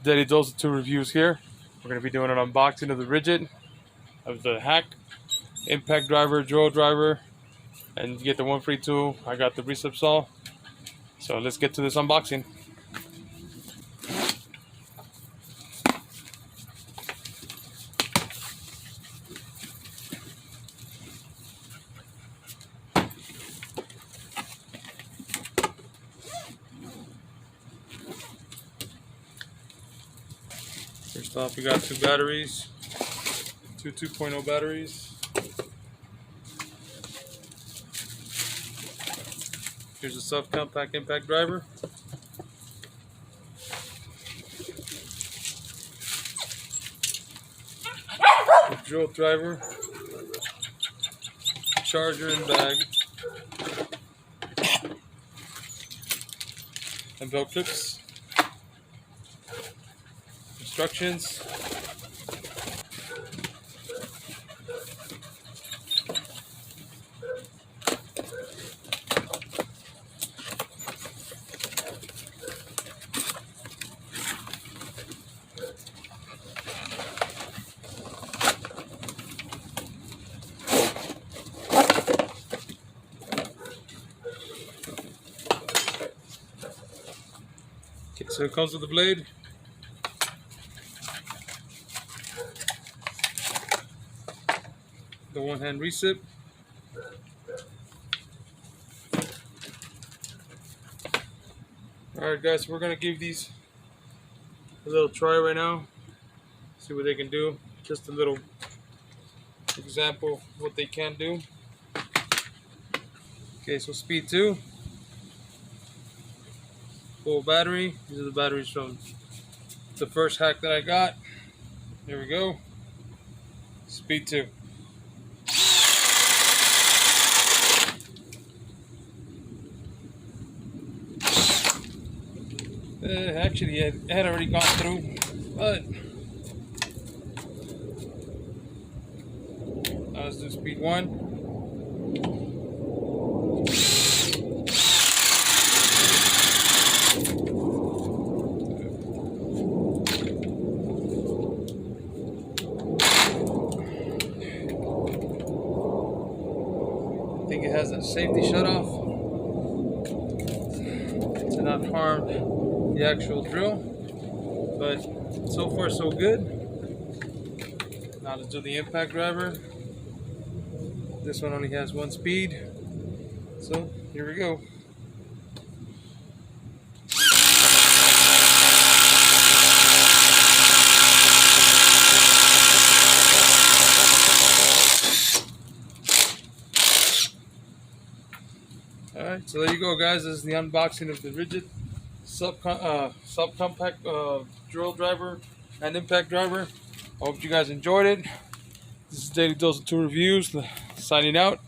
Daily Dose of 2 reviews here. We're going to be doing an unboxing of the Rigid, of the Hack, Impact Driver, Drill Driver, and you get the one free tool. I got the recip saw. So let's get to this unboxing. First off, we got 2 batteries, 2 2.0 batteries. Here's a Subcompact impact driver. A drill driver, charger and bag, and belt clips. Instructions. Okay, so it comes with the blade. The one-hand recip. Alright guys, so we're going to give these a little try right now. See what they can do. Just a little example of what they can do. Okay, so speed 2. Full battery. These are the batteries from the first hack that I got. Here we go. Speed 2. Actually, it had already gone through, but now let's do speed 1. I think it has a safety shutoff to not harm the actual drill, but so far so good. Now let's do the impact driver. This one only has 1 speed, so here we go. Alright, so there you go guys, this is the unboxing of the Rigid Subcompact drill driver and impact driver. I hope you guys enjoyed it. This is Daily Dose of 2 reviews, signing out.